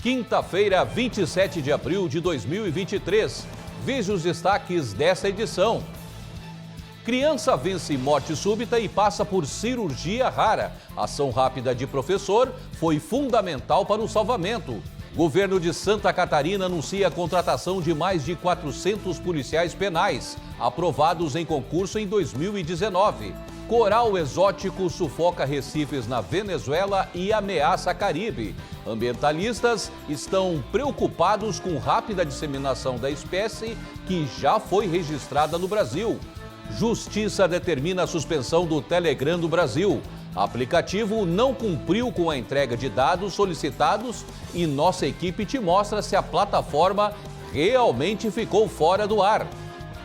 Quinta-feira, 27 de abril de 2023. Veja os destaques dessa edição. Criança vence morte súbita e passa por cirurgia rara. Ação rápida de professor foi fundamental para o salvamento. Governo de Santa Catarina anuncia a contratação de mais de 400 policiais penais, aprovados em concurso em 2019. Coral exótico sufoca recifes na Venezuela e ameaça Caribe. Ambientalistas estão preocupados com rápida disseminação da espécie que já foi registrada no Brasil. Justiça determina a suspensão do Telegram do Brasil. Aplicativo não cumpriu com a entrega de dados solicitados e nossa equipe te mostra se a plataforma realmente ficou fora do ar.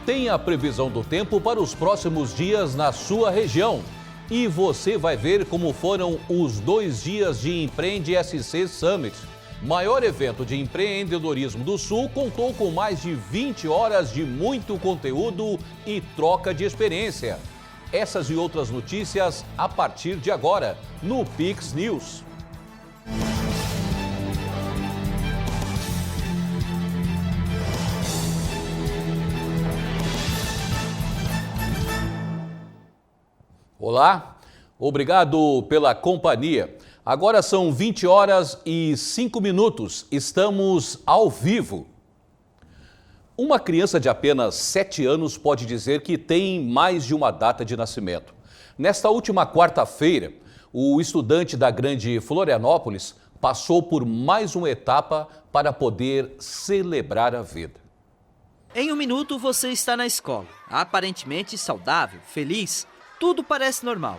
Tem a previsão do tempo para os próximos dias na sua região. E você vai ver como foram os 2 dias de Empreende SC Summit. Maior evento de empreendedorismo do Sul, contou com mais de 20 horas de muito conteúdo e troca de experiência. Essas e outras notícias a partir de agora, no Pix News. Olá, obrigado pela companhia. Agora são 20 horas e 5 minutos. Estamos ao vivo. Uma criança de apenas 7 anos pode dizer que tem mais de uma data de nascimento. Nesta última quarta-feira, o estudante da Grande Florianópolis passou por mais uma etapa para poder celebrar a vida. Em um minuto você está na escola, aparentemente saudável, feliz, tudo parece normal.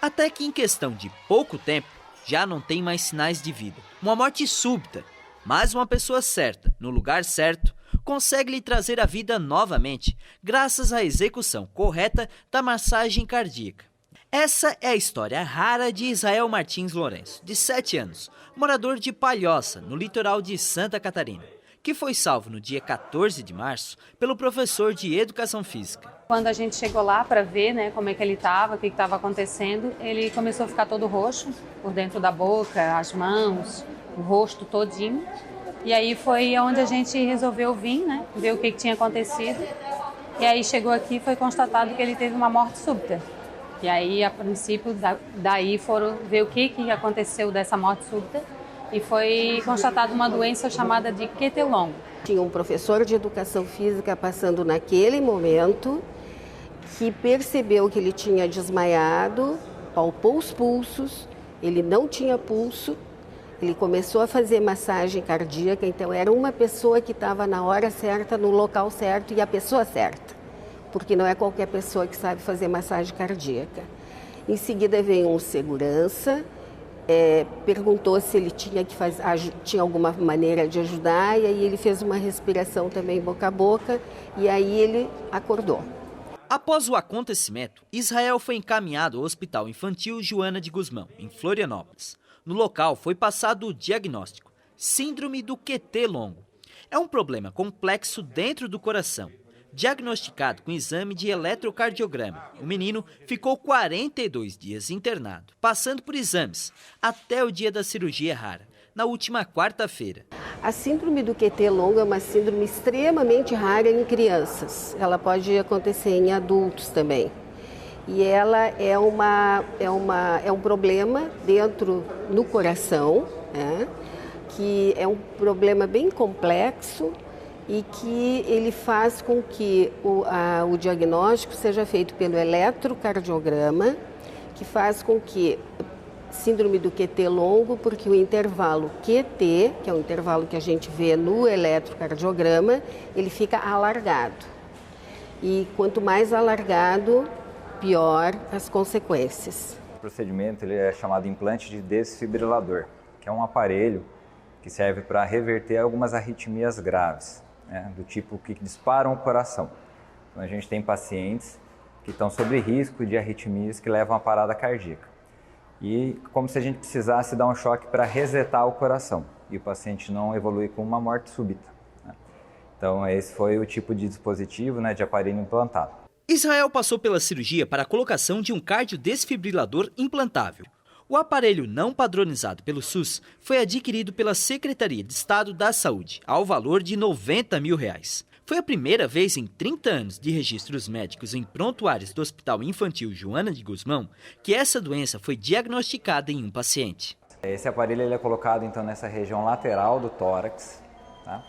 Até que em questão de pouco tempo, já não tem mais sinais de vida. Uma morte súbita, mas uma pessoa certa, no lugar certo, consegue lhe trazer a vida novamente, graças à execução correta da massagem cardíaca. Essa é a história rara de Israel Martins Lourenço, de 7 anos, morador de Palhoça, no litoral de Santa Catarina, que foi salvo no dia 14 de março pelo professor de Educação Física. Quando a gente chegou lá para ver, como é que ele estava, o que estava acontecendo, ele começou a ficar todo roxo, por dentro da boca, as mãos, o rosto todinho. E aí foi onde a gente resolveu vir, ver o que tinha acontecido. E aí chegou aqui e foi constatado que ele teve uma morte súbita. E aí, a princípio, daí foram ver o que aconteceu dessa morte súbita. E foi constatada uma doença chamada de QT longo. Tinha um professor de educação física passando naquele momento, que percebeu que ele tinha desmaiado, palpou os pulsos, ele não tinha pulso, ele começou a fazer massagem cardíaca, então era uma pessoa que estava na hora certa, no local certo e a pessoa certa, porque não é qualquer pessoa que sabe fazer massagem cardíaca. Em seguida veio um segurança, perguntou se ele tinha alguma maneira de ajudar, e aí ele fez uma respiração também boca a boca, e aí ele acordou. Após o acontecimento, Israel foi encaminhado ao Hospital Infantil Joana de Guzmão, em Florianópolis. No local foi passado o diagnóstico, síndrome do QT longo. É um problema complexo dentro do coração. Diagnosticado com exame de eletrocardiograma, o menino ficou 42 dias internado, passando por exames, até o dia da cirurgia rara, na última quarta-feira. A síndrome do QT longo é uma síndrome extremamente rara em crianças. Ela pode acontecer em adultos também. E ela é um problema no coração, que é um problema bem complexo, e que ele faz com que o diagnóstico seja feito pelo eletrocardiograma, que faz com que síndrome do QT longo, porque o intervalo QT, que é o intervalo que a gente vê no eletrocardiograma, ele fica alargado. E quanto mais alargado, pior as consequências. O procedimento ele é chamado implante de desfibrilador, que é um aparelho que serve para reverter algumas arritmias graves, do tipo que disparam o coração. Então, a gente tem pacientes que estão sob risco de arritmias que levam à parada cardíaca. E como se a gente precisasse dar um choque para resetar o coração e o paciente não evoluir com uma morte súbita. Então esse foi o tipo de dispositivo, de aparelho implantado. Israel passou pela cirurgia para a colocação de um cardiodesfibrilador implantável. O aparelho não padronizado pelo SUS foi adquirido pela Secretaria de Estado da Saúde, ao valor de R$90 mil. Foi a primeira vez em 30 anos de registros médicos em prontuários do Hospital Infantil Joana de Guzmão que essa doença foi diagnosticada em um paciente. Esse aparelho ele é colocado então nessa região lateral do tórax, tá?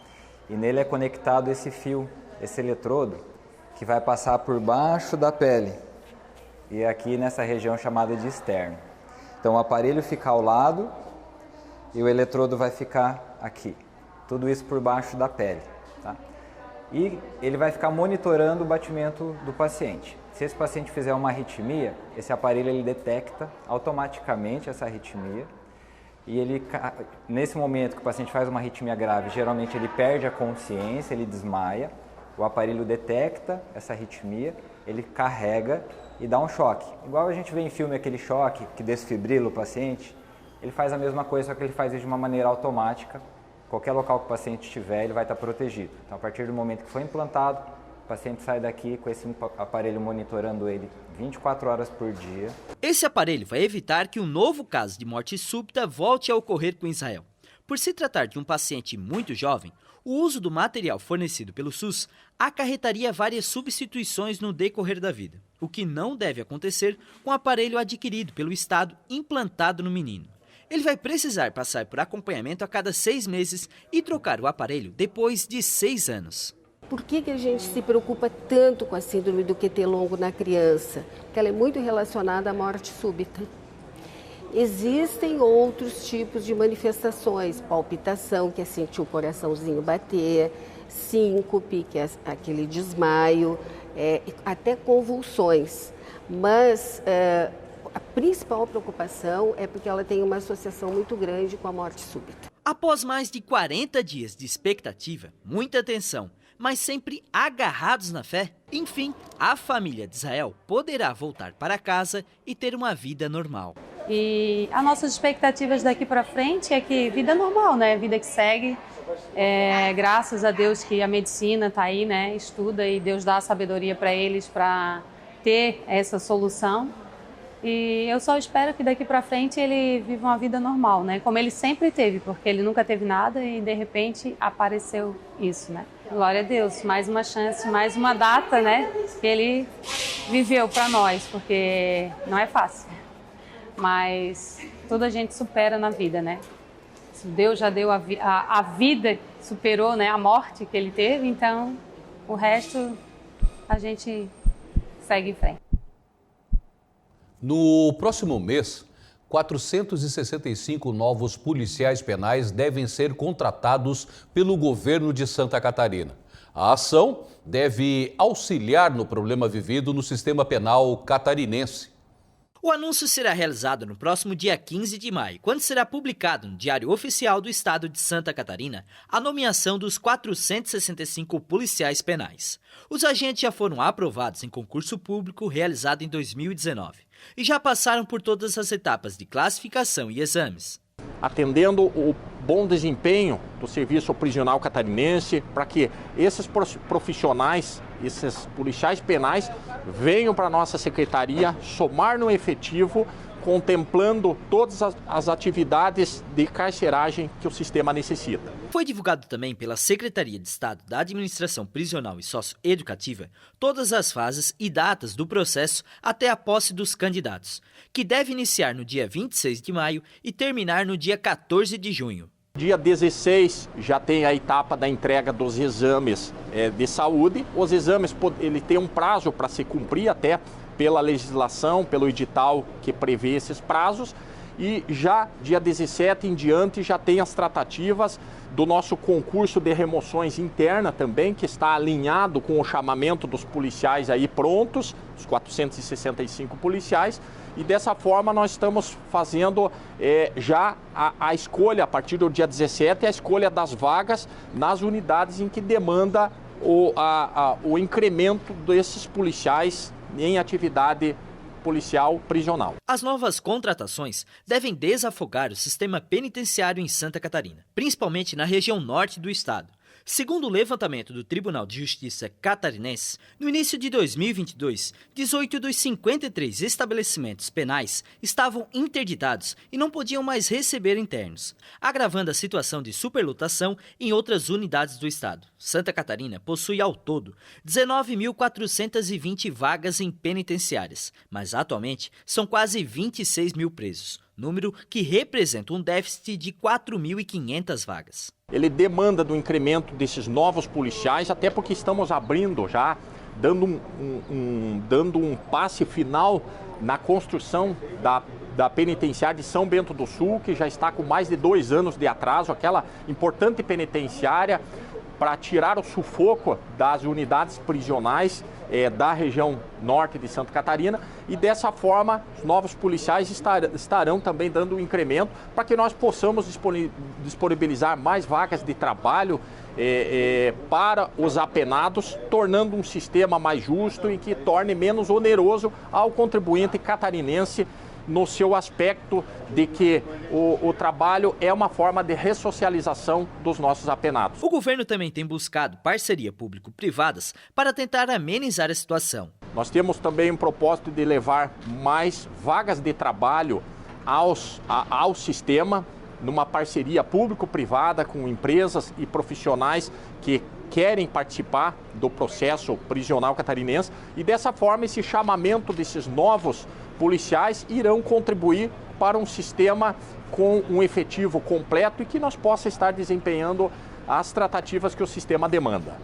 E nele é conectado esse fio, esse eletrodo, que vai passar por baixo da pele e aqui nessa região chamada de externo. Então o aparelho fica ao lado e o eletrodo vai ficar aqui. Tudo isso por baixo da pele, tá? E ele vai ficar monitorando o batimento do paciente. Se esse paciente fizer uma arritmia, esse aparelho ele detecta automaticamente essa arritmia e ele, nesse momento que o paciente faz uma arritmia grave, geralmente ele perde a consciência, ele desmaia, o aparelho detecta essa arritmia, ele carrega e dá um choque. Igual a gente vê em filme aquele choque que desfibrila o paciente, ele faz a mesma coisa, só que ele faz isso de uma maneira automática. Qualquer local que o paciente estiver, ele vai estar protegido. Então, a partir do momento que foi implantado, o paciente sai daqui com esse aparelho monitorando ele 24 horas por dia. Esse aparelho vai evitar que um novo caso de morte súbita volte a ocorrer com Israel. Por se tratar de um paciente muito jovem, o uso do material fornecido pelo SUS acarretaria várias substituições no decorrer da vida, o que não deve acontecer com o aparelho adquirido pelo Estado implantado no menino. Ele vai precisar passar por acompanhamento a cada 6 meses e trocar o aparelho depois de 6 anos. Por que a gente se preocupa tanto com a síndrome do QT longo na criança? Porque ela é muito relacionada à morte súbita. Existem outros tipos de manifestações, palpitação, que é sentir o coraçãozinho bater, síncope, que é aquele desmaio, até convulsões. Mas a principal preocupação é porque ela tem uma associação muito grande com a morte súbita. Após mais de 40 dias de expectativa, muita tensão, mas sempre agarrados na fé, enfim, a família de Israel poderá voltar para casa e ter uma vida normal. E as nossas expectativas daqui para frente é que vida normal, né? Vida que segue. Graças a Deus que a medicina está aí, né? Estuda e Deus dá a sabedoria para eles para ter essa solução. E eu só espero que daqui para frente ele viva uma vida normal, né? Como ele sempre teve, porque ele nunca teve nada e de repente apareceu isso, né? Glória a Deus, mais uma chance, mais uma data, né? Que ele viveu para nós, porque não é fácil. Mas tudo a gente supera na vida, né? Deus já deu a vida, superou, né, a morte que ele teve, então o resto a gente segue em frente. No próximo mês, 465 novos policiais penais devem ser contratados pelo governo de Santa Catarina. A ação deve auxiliar no problema vivido no sistema penal catarinense. O anúncio será realizado no próximo dia 15 de maio, quando será publicado no Diário Oficial do Estado de Santa Catarina a nomeação dos 465 policiais penais. Os agentes já foram aprovados em concurso público realizado em 2019 e já passaram por todas as etapas de classificação e exames. Atendendo o bom desempenho do serviço prisional catarinense, para que esses profissionais, esses policiais penais, venham para a nossa secretaria somar no efetivo, contemplando todas as atividades de carceragem que o sistema necessita. Foi divulgado também pela Secretaria de Estado da Administração Prisional e Socioeducativa todas as fases e datas do processo até a posse dos candidatos, que deve iniciar no dia 26 de maio e terminar no dia 14 de junho. Dia 16 já tem a etapa da entrega dos exames de saúde. Os exames ele tem um prazo para se cumprir até pela legislação, pelo edital que prevê esses prazos. E já dia 17 em diante já tem as tratativas do nosso concurso de remoções interna também, que está alinhado com o chamamento dos policiais aí prontos, os 465 policiais. E dessa forma nós estamos fazendo já a escolha, a partir do dia 17, a escolha das vagas nas unidades em que demanda o incremento desses policiais em atividade policial prisional. As novas contratações devem desafogar o sistema penitenciário em Santa Catarina, principalmente na região norte do estado, Segundo o levantamento do Tribunal de Justiça catarinense, no início de 2022, 18 dos 53 estabelecimentos penais estavam interditados e não podiam mais receber internos, agravando a situação de superlotação em outras unidades do estado. Santa Catarina possui ao todo 19.420 vagas em penitenciárias, mas atualmente são quase 26 mil presos, número que representa um déficit de 4.500 vagas. Ele demanda do incremento desses novos policiais, até porque estamos abrindo já, dando um passe final na construção da penitenciária de São Bento do Sul, que já está com mais de 2 anos de atraso, aquela importante penitenciária para tirar o sufoco das unidades prisionais da região norte de Santa Catarina, e dessa forma os novos policiais estarão também dando um incremento para que nós possamos disponibilizar mais vagas de trabalho para os apenados, tornando um sistema mais justo e que torne menos oneroso ao contribuinte catarinense no seu aspecto de que o trabalho é uma forma de ressocialização dos nossos apenados. O governo também tem buscado parceria público-privadas para tentar amenizar a situação. Nós temos também um propósito de levar mais vagas de trabalho ao sistema, numa parceria público-privada com empresas e profissionais que querem participar do processo prisional catarinense, e dessa forma esse chamamento desses novos policiais irão contribuir para um sistema com um efetivo completo e que nós possa estar desempenhando as tratativas que o sistema demanda.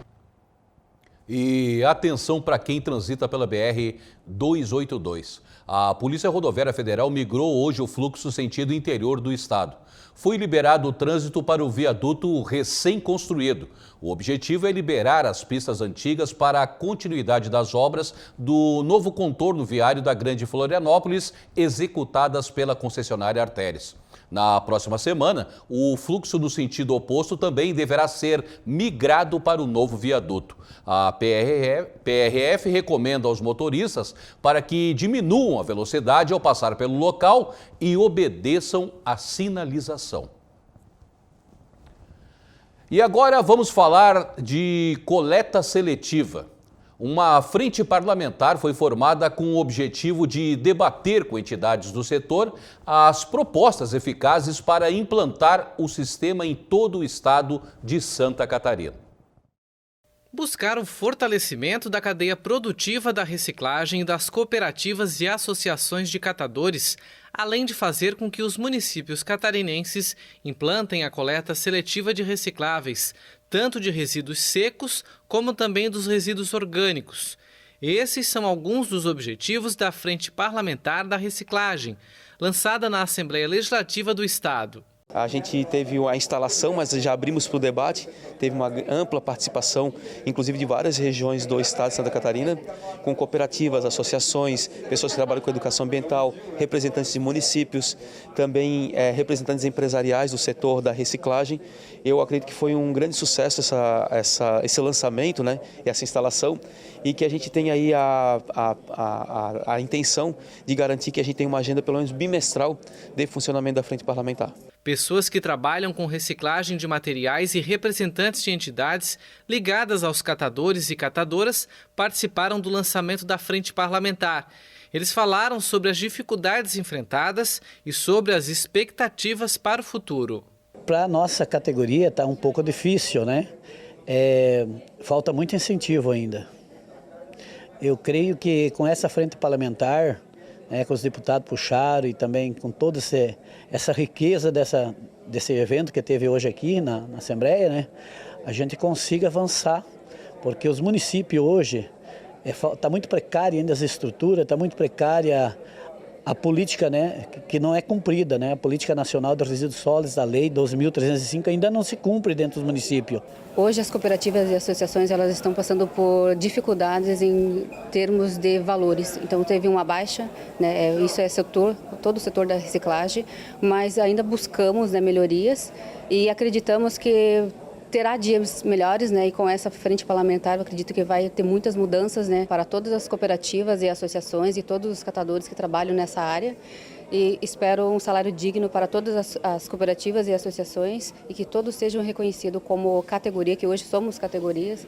E atenção para quem transita pela BR-282. A Polícia Rodoviária Federal migrou hoje o fluxo sentido interior do estado. Foi liberado o trânsito para o viaduto recém-construído. O objetivo é liberar as pistas antigas para a continuidade das obras do novo contorno viário da Grande Florianópolis, executadas pela concessionária Artérias. Na próxima semana, o fluxo no sentido oposto também deverá ser migrado para o novo viaduto. A PRF recomenda aos motoristas para que diminuam a velocidade ao passar pelo local e obedeçam à sinalização. E agora vamos falar de coleta seletiva. Uma frente parlamentar foi formada com o objetivo de debater com entidades do setor as propostas eficazes para implantar o sistema em todo o estado de Santa Catarina. Buscar o fortalecimento da cadeia produtiva da reciclagem e das cooperativas e associações de catadores, além de fazer com que os municípios catarinenses implantem a coleta seletiva de recicláveis, tanto de resíduos secos como também dos resíduos orgânicos. Esses são alguns dos objetivos da Frente Parlamentar da Reciclagem, lançada na Assembleia Legislativa do Estado. A gente teve a instalação, mas já abrimos para o debate, teve uma ampla participação, inclusive de várias regiões do estado de Santa Catarina, com cooperativas, associações, pessoas que trabalham com educação ambiental, representantes de municípios, também representantes empresariais do setor da reciclagem. Eu acredito que foi um grande sucesso esse lançamento, né, essa instalação, e que a gente tem aí a intenção de garantir que a gente tenha uma agenda pelo menos bimestral de funcionamento da Frente Parlamentar. Pessoas que trabalham com reciclagem de materiais e representantes de entidades ligadas aos catadores e catadoras participaram do lançamento da Frente Parlamentar. Eles falaram sobre as dificuldades enfrentadas e sobre as expectativas para o futuro. Para a nossa categoria está um pouco difícil, né? Falta muito incentivo ainda. Eu creio que com essa frente parlamentar, que os deputados puxaram e também com toda essa riqueza desse evento que teve hoje aqui na Assembleia, né, a gente consiga avançar, porque os municípios hoje está muito precária ainda as estruturas, está muito precária a política, né, que não é cumprida, né, a política nacional dos resíduos sólidos, a lei 12.305 ainda não se cumpre dentro dos municípios. Hoje as cooperativas e associações elas estão passando por dificuldades em termos de valores. Então teve uma baixa, né, isso é todo o setor da reciclagem, mas ainda buscamos, né, melhorias e acreditamos que terá dias melhores, né, e com essa frente parlamentar eu acredito que vai ter muitas mudanças, né, para todas as cooperativas e associações e todos os catadores que trabalham nessa área. e espero um salário digno para todas as cooperativas e associações e que todos sejam reconhecidos como categoria, que hoje somos categorias.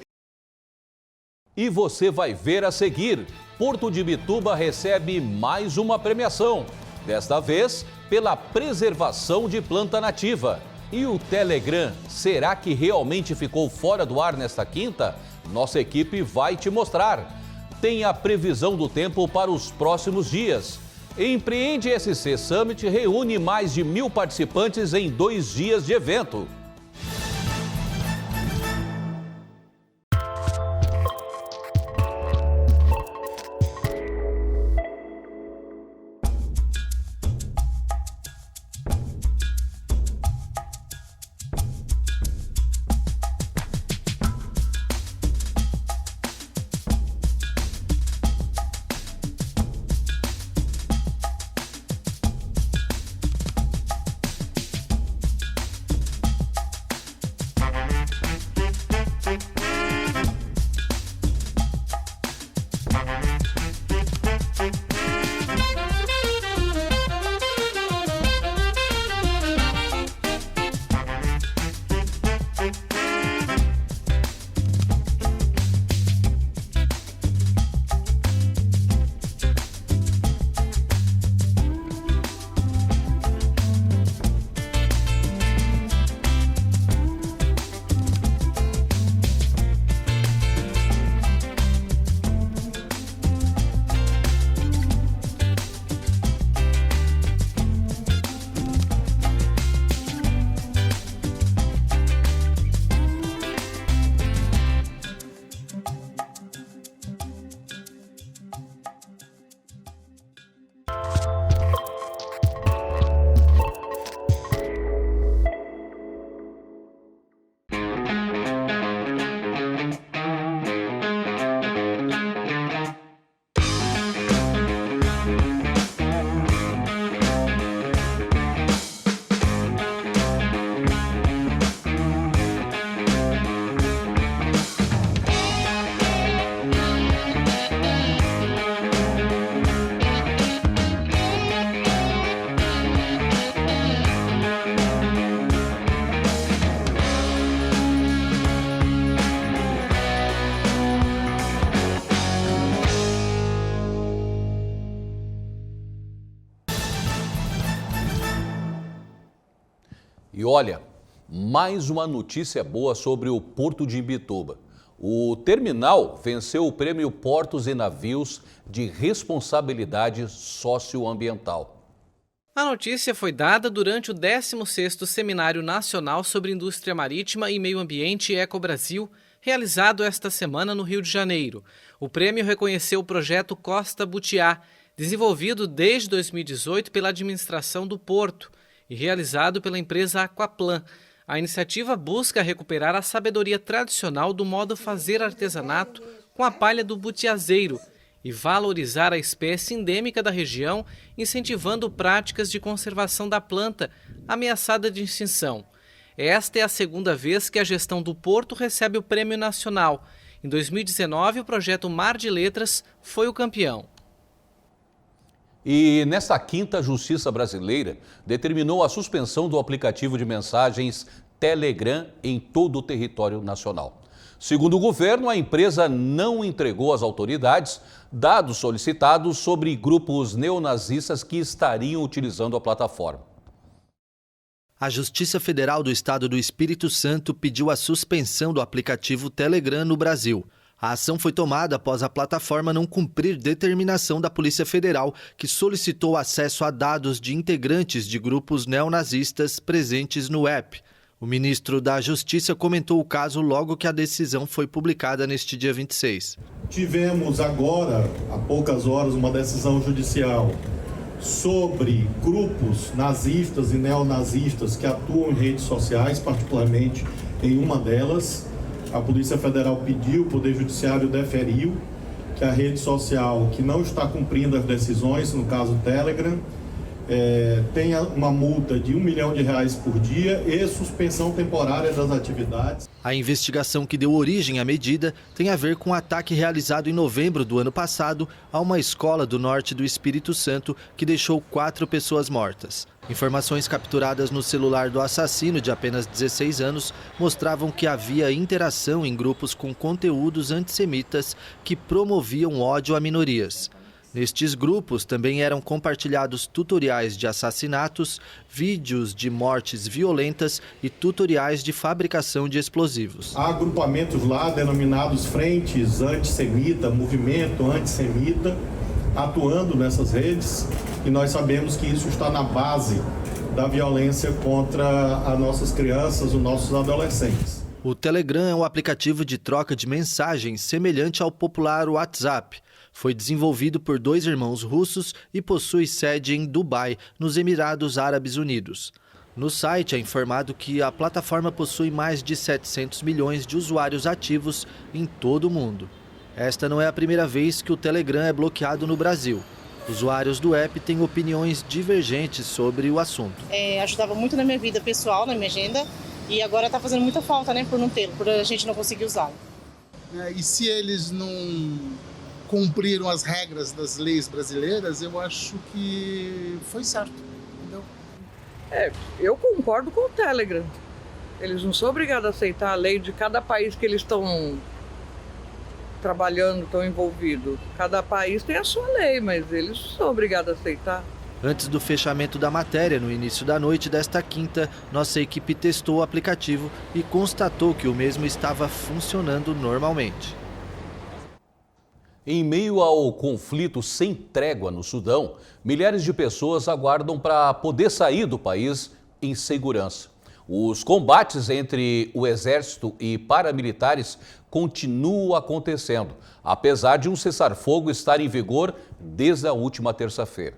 E você vai ver a seguir, Porto de Imbituba recebe mais uma premiação, desta vez pela preservação de planta nativa. E o Telegram, será que realmente ficou fora do ar nesta quinta? Nossa equipe vai te mostrar. Tem a previsão do tempo para os próximos dias. Empreende SC Summit reúne mais de 1.000 participantes em 2 dias de evento. E olha, mais uma notícia boa sobre o Porto de Imbituba. O terminal venceu o prêmio Portos e Navios de Responsabilidade Socioambiental. A notícia foi dada durante o 16º Seminário Nacional sobre Indústria Marítima e Meio Ambiente Ecobrasil, realizado esta semana no Rio de Janeiro. O prêmio reconheceu o projeto Costa Butiá, desenvolvido desde 2018 pela administração do Porto e realizado pela empresa Aquaplan. A iniciativa busca recuperar a sabedoria tradicional do modo fazer artesanato com a palha do butiazeiro e valorizar a espécie endêmica da região, incentivando práticas de conservação da planta ameaçada de extinção. Esta é a segunda vez que a gestão do Porto recebe o Prêmio Nacional. Em 2019, o projeto Mar de Letras foi o campeão. E nesta quinta, a Justiça Brasileira determinou a suspensão do aplicativo de mensagens Telegram em todo o território nacional. Segundo o governo, a empresa não entregou às autoridades dados solicitados sobre grupos neonazistas que estariam utilizando a plataforma. A Justiça Federal do Estado do Espírito Santo pediu a suspensão do aplicativo Telegram no Brasil. A ação foi tomada após a plataforma não cumprir determinação da Polícia Federal, que solicitou acesso a dados de integrantes de grupos neonazistas presentes no app. O ministro da Justiça comentou o caso logo que a decisão foi publicada neste dia 26. Tivemos agora, há poucas horas, uma decisão judicial sobre grupos nazistas e neonazistas que atuam em redes sociais, particularmente em uma delas. A Polícia Federal pediu, o Poder Judiciário deferiu que a rede social que não está cumprindo as decisões, no caso Telegram, tenha uma multa de R$1 milhão por dia e suspensão temporária das atividades. A investigação que deu origem à medida tem a ver com o ataque realizado em novembro do ano passado a uma escola do norte do Espírito Santo que deixou 4 pessoas mortas. Informações capturadas no celular do assassino, de apenas 16 anos, mostravam que havia interação em grupos com conteúdos antissemitas que promoviam ódio a minorias. Nestes grupos também eram compartilhados tutoriais de assassinatos, vídeos de mortes violentas e tutoriais de fabricação de explosivos. Há agrupamentos lá denominados Frentes Antissemita, Movimento Antissemita, atuando nessas redes, e nós sabemos que isso está na base da violência contra as nossas crianças, os nossos adolescentes. O Telegram é um aplicativo de troca de mensagens semelhante ao popular WhatsApp. Foi desenvolvido por 2 irmãos russos e possui sede em Dubai, nos Emirados Árabes Unidos. No site é informado que a plataforma possui mais de 700 milhões de usuários ativos em todo o mundo. Esta não é a primeira vez que o Telegram é bloqueado no Brasil. Usuários do app têm opiniões divergentes sobre o assunto. Ajudava muito na minha vida pessoal, na minha agenda, e agora está fazendo muita falta, por não tê-lo, por a gente não conseguir usá-lo. E se eles não cumpriram as regras das leis brasileiras, eu acho que foi certo, entendeu? Eu concordo com o Telegram. Eles não são obrigados a aceitar a lei de cada país que eles estão trabalhando, estão envolvidos. Cada país tem a sua lei, mas eles não são obrigados a aceitar. Antes do fechamento da matéria, no início da noite desta quinta, nossa equipe testou o aplicativo e constatou que o mesmo estava funcionando normalmente. Em meio ao conflito sem trégua no Sudão, milhares de pessoas aguardam para poder sair do país em segurança. Os combates entre o exército e paramilitares continuam acontecendo, apesar de um cessar-fogo estar em vigor desde a última terça-feira.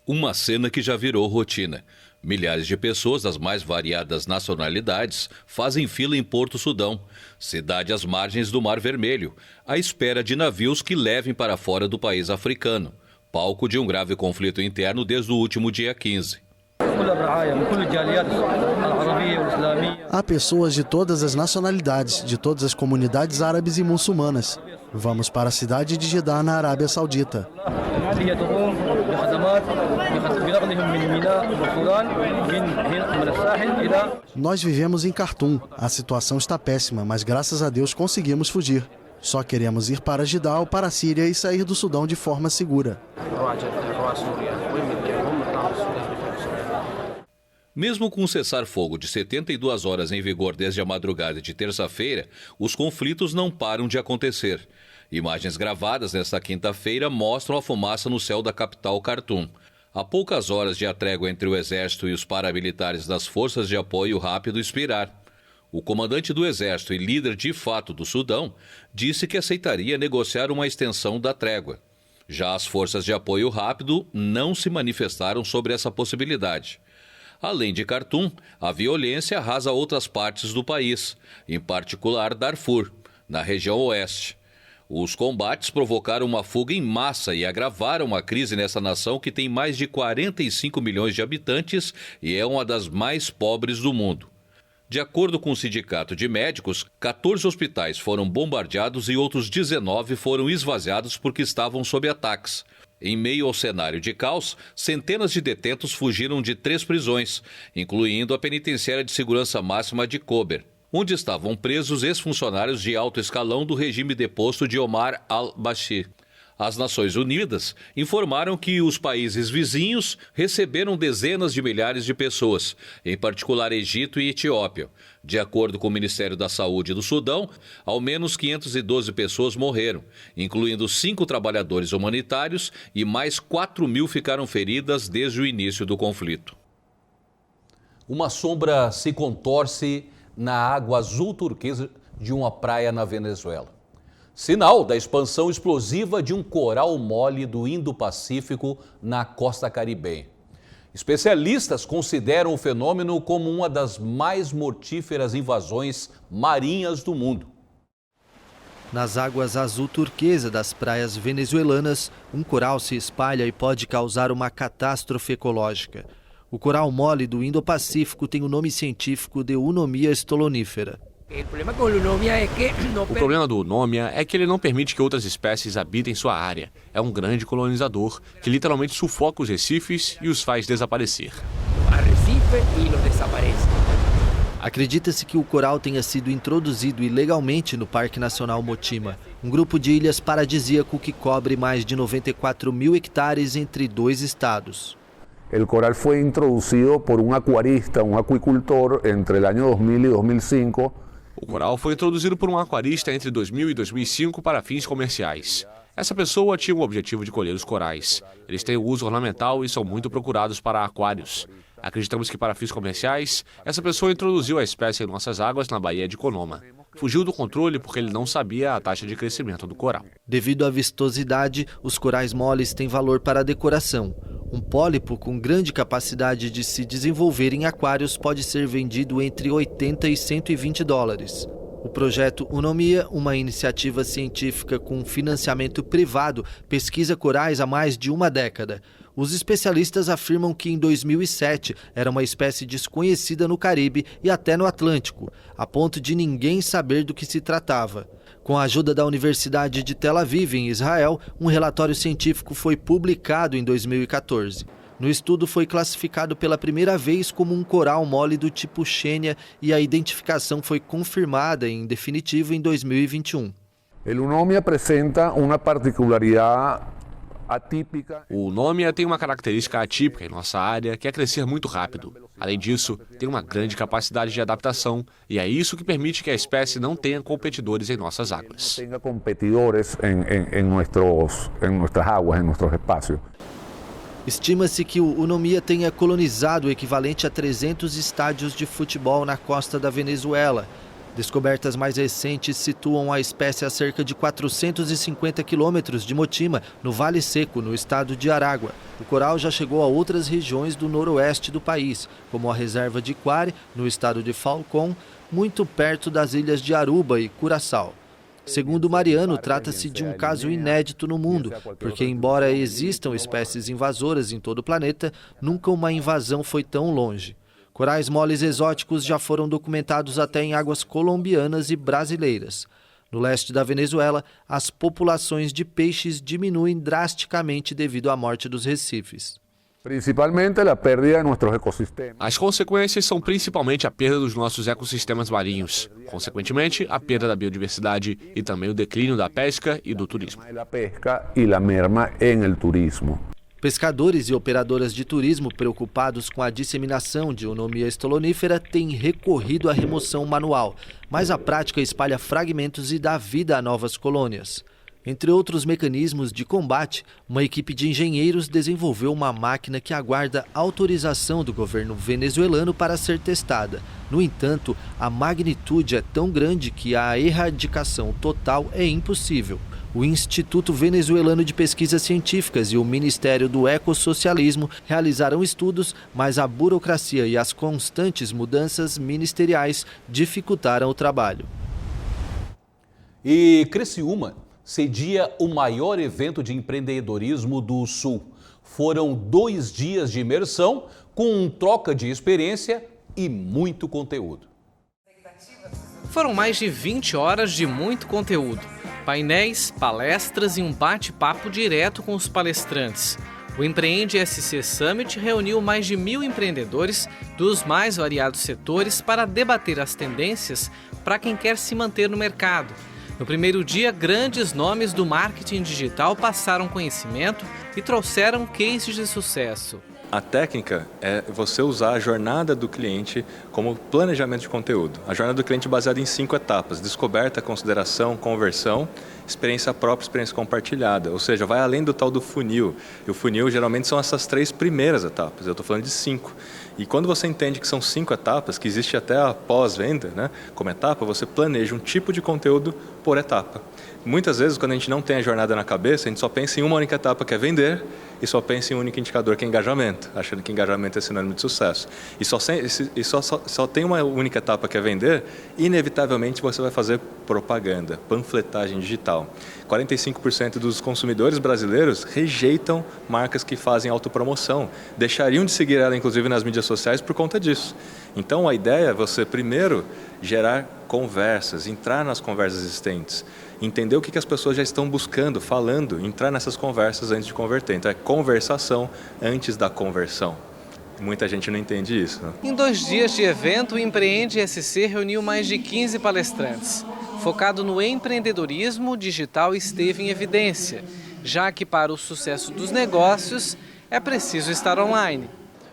Uma cena que já virou rotina. Milhares de pessoas das mais variadas nacionalidades fazem fila em Porto Sudão, cidade às margens do Mar Vermelho, à espera de navios que levem para fora do país africano, palco de um grave conflito interno desde o último dia 15. Há pessoas de todas as nacionalidades, de todas as comunidades árabes e muçulmanas. Vamos para a cidade de Jeddah, na Arábia Saudita. Nós vivemos em Khartoum. A situação está péssima, mas graças a Deus conseguimos fugir. Só queremos ir para Jeddah ou para a Síria e sair do Sudão de forma segura. Mesmo com um cessar-fogo de 72 horas em vigor desde a madrugada de terça-feira, os conflitos não param de acontecer. Imagens gravadas nesta quinta-feira mostram a fumaça no céu da capital Khartoum. Há poucas horas de a trégua entre o exército e os paramilitares das forças de apoio rápido expirar. O comandante do exército e líder de fato do Sudão disse que aceitaria negociar uma extensão da trégua. Já as forças de apoio rápido não se manifestaram sobre essa possibilidade. Além de Khartoum, a violência arrasa outras partes do país, em particular Darfur, na região oeste. Os combates provocaram uma fuga em massa e agravaram a crise nessa nação que tem mais de 45 milhões de habitantes e é uma das mais pobres do mundo. De acordo com o Sindicato de Médicos, 14 hospitais foram bombardeados e outros 19 foram esvaziados porque estavam sob ataques. Em meio ao cenário de caos, centenas de detentos fugiram de 3 prisões, incluindo a penitenciária de segurança máxima de Kober, onde estavam presos ex-funcionários de alto escalão do regime deposto de Omar al-Bashir. As Nações Unidas informaram que os países vizinhos receberam dezenas de milhares de pessoas, em particular Egito e Etiópia. De acordo com o Ministério da Saúde do Sudão, ao menos 512 pessoas morreram, incluindo 5 trabalhadores humanitários e mais 4.000 ficaram feridas desde o início do conflito. Uma sombra se contorce na água azul turquesa de uma praia na Venezuela. Sinal da expansão explosiva de um coral mole do Indo-Pacífico na costa caribenha. Especialistas consideram o fenômeno como uma das mais mortíferas invasões marinhas do mundo. Nas águas azul turquesa das praias venezuelanas, um coral se espalha e pode causar uma catástrofe ecológica. O coral mole do Indo-Pacífico tem o nome científico de Eunomia stolonifera. O problema do Eunomia é que ele não permite que outras espécies habitem sua área. É um grande colonizador que literalmente sufoca os recifes e os faz desaparecer. Acredita-se que o coral tenha sido introduzido ilegalmente no Parque Nacional Motima, um grupo de ilhas paradisíaco que cobre mais de 94 mil hectares entre 2 estados. El coral fue introducido por un acuarista, un acuicultor, entre el año 2000 y 2005. O coral foi introduzido por um aquarista entre 2000 e 2005 para fins comerciais. Essa pessoa tinha o objetivo de colher os corais. Eles têm uso ornamental e são muito procurados para aquários. Acreditamos que para fins comerciais, essa pessoa introduziu a espécie em nossas águas na Baía de Conoma. Fugiu do controle porque ele não sabia a taxa de crescimento do coral. Devido à vistosidade, os corais moles têm valor para a decoração. Um pólipo com grande capacidade de se desenvolver em aquários pode ser vendido entre 80 e 120 dólares. O projeto Eunomia, uma iniciativa científica com financiamento privado, pesquisa corais há mais de uma década. Os especialistas afirmam que em 2007 era uma espécie desconhecida no Caribe e até no Atlântico, a ponto de ninguém saber do que se tratava. Com a ajuda da Universidade de Tel Aviv, em Israel, um relatório científico foi publicado em 2014. No estudo foi classificado pela primeira vez como um coral mole do tipo Xênia e a identificação foi confirmada em definitivo em 2021. O Eunomia apresenta uma particularidade atípica. O Eunomia tem uma característica atípica em nossa área, que é crescer muito rápido. Além disso, tem uma grande capacidade de adaptação e é isso que permite que a espécie não tenha competidores em nossas águas. Tenha competidores em nossas águas, em nossos espaços. Estima-se que o Eunomia tenha colonizado o equivalente a 300 estádios de futebol na costa da Venezuela. Descobertas mais recentes situam a espécie a cerca de 450 quilômetros de Motima, no Vale Seco, no estado de Aragua. O coral já chegou a outras regiões do noroeste do país, como a reserva de Quare, no estado de Falcón, muito perto das ilhas de Aruba e Curaçao. Segundo Mariano, trata-se de um caso inédito no mundo, porque embora existam espécies invasoras em todo o planeta, nunca uma invasão foi tão longe. Corais moles exóticos já foram documentados até em águas colombianas e brasileiras. No leste da Venezuela, as populações de peixes diminuem drasticamente devido à morte dos recifes. Principalmente a perda de nossos ecossistemas. As consequências são principalmente a perda dos nossos ecossistemas marinhos, consequentemente a perda da biodiversidade e também o declínio da pesca e do turismo. A pesca e a merma no turismo. Pescadores e operadoras de turismo preocupados com a disseminação de Eunomia stolonifera têm recorrido à remoção manual, mas a prática espalha fragmentos e dá vida a novas colônias. Entre outros mecanismos de combate, uma equipe de engenheiros desenvolveu uma máquina que aguarda autorização do governo venezuelano para ser testada. No entanto, a magnitude é tão grande que a erradicação total é impossível. O Instituto Venezuelano de Pesquisas Científicas e o Ministério do Ecossocialismo realizaram estudos, mas a burocracia e as constantes mudanças ministeriais dificultaram o trabalho. E Criciúma cedia o maior evento de empreendedorismo do Sul. Foram 2 dias de imersão com troca de experiência e muito conteúdo. Foram mais de 20 horas de muito conteúdo. Painéis, palestras e um bate-papo direto com os palestrantes. O Empreende SC Summit reuniu mais de 1.000 empreendedores dos mais variados setores para debater as tendências para quem quer se manter no mercado. No primeiro dia, grandes nomes do marketing digital passaram conhecimento e trouxeram cases de sucesso. A técnica é você usar a jornada do cliente como planejamento de conteúdo. A jornada do cliente é baseada em 5 etapas: descoberta, consideração, conversão experiência própria, experiência compartilhada. Ou seja, vai além do tal do funil. E o funil geralmente são essas 3 primeiras etapas. Eu estou falando de 5. E quando você entende que são 5 etapas, que existe até a pós-venda, né, como etapa, você planeja um tipo de conteúdo por etapa. Muitas vezes, quando a gente não tem a jornada na cabeça, a gente só pensa em uma única etapa, que é vender, e só pensa em um único indicador, que é engajamento, achando que engajamento é sinônimo de sucesso. E só tem uma única etapa, que é vender, inevitavelmente você vai fazer propaganda, panfletagem digital. 45% dos consumidores brasileiros rejeitam marcas que fazem autopromoção, deixariam de seguir ela, inclusive, nas mídias sociais por conta disso. Então, a ideia é você, primeiro, gerar conversas, entrar nas conversas existentes, entender o que as pessoas já estão buscando, falando, entrar nessas conversas antes de converter. Então, é conversação antes da conversão. Muita gente não entende isso, né? Em 2 dias de evento, o Empreende SC reuniu mais de 15 palestrantes. Focado no empreendedorismo, o digital esteve em evidência, já que para o sucesso dos negócios é preciso estar online.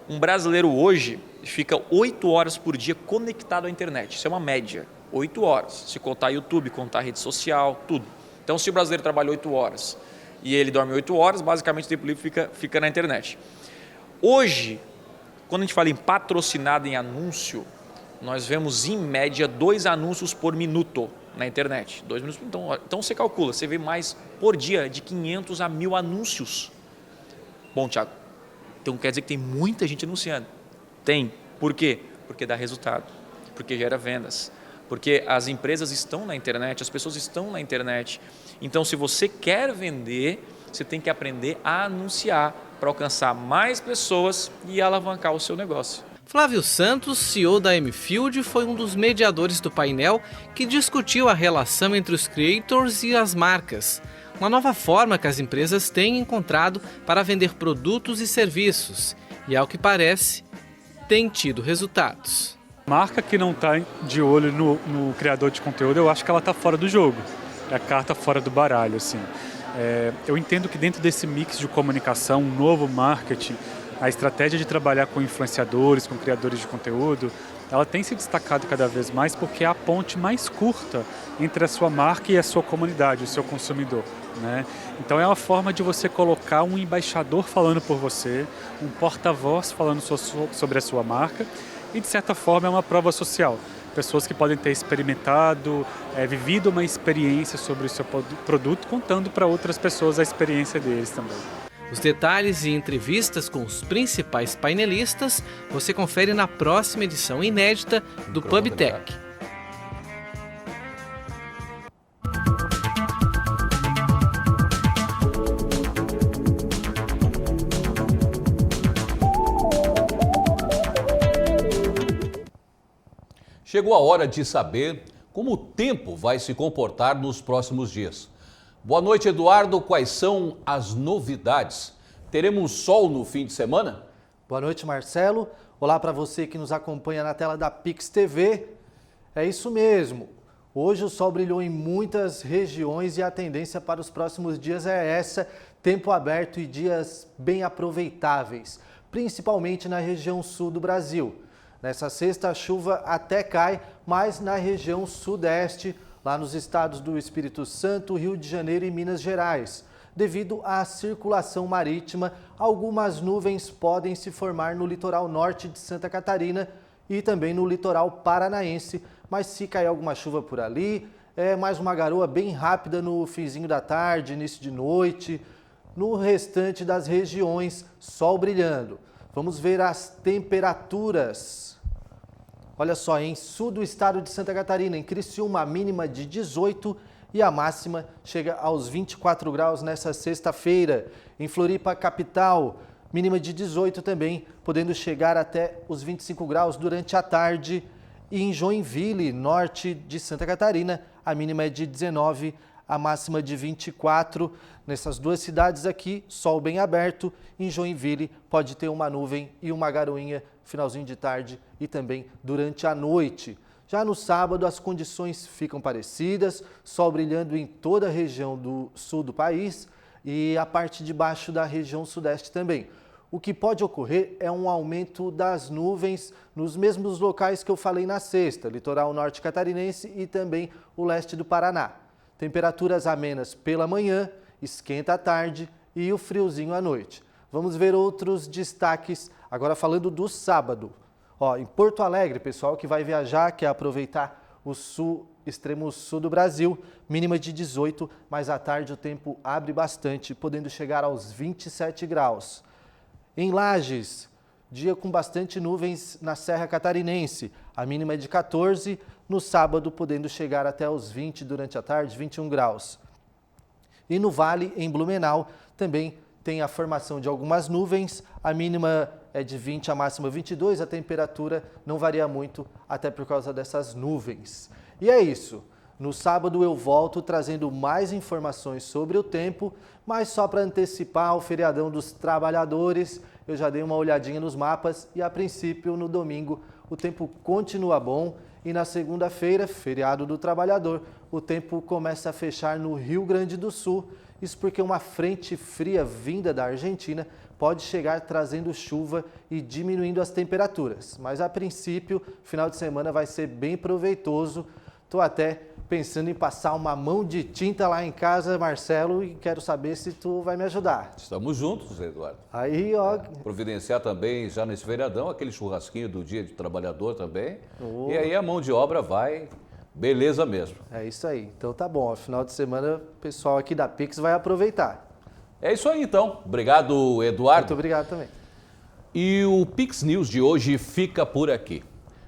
Um brasileiro hoje fica 8 horas por dia conectado à internet. Isso é uma média, 8 horas. Se contar YouTube, contar rede social, tudo. Então, se o brasileiro trabalha 8 horas e ele dorme 8 horas, basicamente o tempo livre fica na internet. Hoje, quando a gente fala em patrocinado em anúncio, nós vemos em média 2 anúncios por minuto na internet. 2 minutos. Então você calcula, você vê mais por dia de 500 a 1.000 anúncios. Bom, Thiago, então quer dizer que tem muita gente anunciando. Tem. Por quê? Porque dá resultado, porque gera vendas, porque as empresas estão na internet, as pessoas estão na internet. Então, se você quer vender, você tem que aprender a anunciar para alcançar mais pessoas e alavancar o seu negócio. Flávio Santos, CEO da Mfield, foi um dos mediadores do painel que discutiu a relação entre os creators e as marcas. Uma nova forma que as empresas têm encontrado para vender produtos e serviços. E, ao que parece, tem tido resultados. Marca que não está de olho no criador de conteúdo, eu acho que ela está fora do jogo. É a carta fora do baralho, assim. Eu entendo que dentro desse mix de comunicação, um novo marketing, a estratégia de trabalhar com influenciadores, com criadores de conteúdo, ela tem se destacado cada vez mais porque é a ponte mais curta entre a sua marca e a sua comunidade, o seu consumidor, né? Então é uma forma de você colocar um embaixador falando por você, um porta-voz falando sobre a sua marca e, de certa forma, é uma prova social. Pessoas que podem ter experimentado, vivido uma experiência sobre o seu produto, contando para outras pessoas a experiência deles também. Os detalhes e entrevistas com os principais painelistas você confere na próxima edição inédita do PubTech. Chegou a hora de saber como o tempo vai se comportar nos próximos dias. Boa noite, Eduardo. Quais são as novidades? Teremos sol no fim de semana? Boa noite, Marcelo. Olá para você que nos acompanha na tela da Pix TV. É isso mesmo. Hoje o sol brilhou em muitas regiões e a tendência para os próximos dias é essa: tempo aberto e dias bem aproveitáveis, principalmente na região sul do Brasil. Nessa sexta, a chuva até cai, mas na região sudeste, lá nos estados do Espírito Santo, Rio de Janeiro e Minas Gerais. Devido à circulação marítima, algumas nuvens podem se formar no litoral norte de Santa Catarina e também no litoral paranaense, mas se cair alguma chuva por ali, é mais uma garoa bem rápida no finzinho da tarde, início de noite. No restante das regiões, sol brilhando. Vamos ver as temperaturas. Olha só, em sul do estado de Santa Catarina, em Criciúma, a mínima de 18 e a máxima chega aos 24 graus nessa sexta-feira. Em Floripa, capital, mínima de 18 também, podendo chegar até os 25 graus durante a tarde. E em Joinville, norte de Santa Catarina, a mínima é de 19, a máxima de 24. Nessas duas cidades aqui, sol bem aberto. Em Joinville, pode ter uma nuvem e uma garoinha finalzinho de tarde e também durante a noite. Já no sábado, as condições ficam parecidas, sol brilhando em toda a região do sul do país e a parte de baixo da região sudeste também. O que pode ocorrer é um aumento das nuvens nos mesmos locais que eu falei na sexta, litoral norte catarinense e também o leste do Paraná. Temperaturas amenas pela manhã, esquenta à tarde e o friozinho à noite. Vamos ver outros destaques, agora falando do sábado. Em Porto Alegre, pessoal que vai viajar, quer aproveitar o extremo sul do Brasil, mínima de 18, mas à tarde o tempo abre bastante, podendo chegar aos 27 graus. Em Lages, dia com bastante nuvens na Serra Catarinense, a mínima é de 14, no sábado podendo chegar até os 20 durante a tarde, 21 graus. E no Vale, em Blumenau, também tem a formação de algumas nuvens, a mínima é de 20, a máxima 22, a temperatura não varia muito, até por causa dessas nuvens. E é isso, no sábado eu volto trazendo mais informações sobre o tempo, mas só para antecipar o feriadão dos trabalhadores, eu já dei uma olhadinha nos mapas e a princípio no domingo o tempo continua bom e na segunda-feira, feriado do trabalhador, o tempo começa a fechar no Rio Grande do Sul. Isso porque uma frente fria vinda da Argentina pode chegar trazendo chuva e diminuindo as temperaturas. Mas a princípio, final de semana vai ser bem proveitoso. Estou até pensando em passar uma mão de tinta lá em casa, Marcelo, e quero saber se tu vai me ajudar. Estamos juntos, Eduardo. Aí, providenciar também, já nesse feriadão, aquele churrasquinho do Dia do Trabalhador também. E aí a mão de obra vai... Beleza mesmo. É isso aí. Então tá bom. Final de semana o pessoal aqui da Pix vai aproveitar. É isso aí então. Obrigado, Eduardo. Muito obrigado também. E o Pix News de hoje fica por aqui.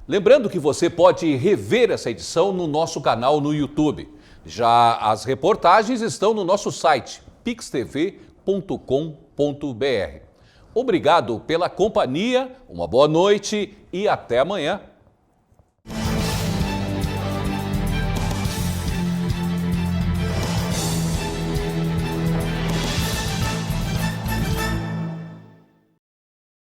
Lembrando que você pode rever essa edição no nosso canal no YouTube. Já as reportagens estão no nosso site pixtv.com.br. Obrigado pela companhia, uma boa noite e até amanhã.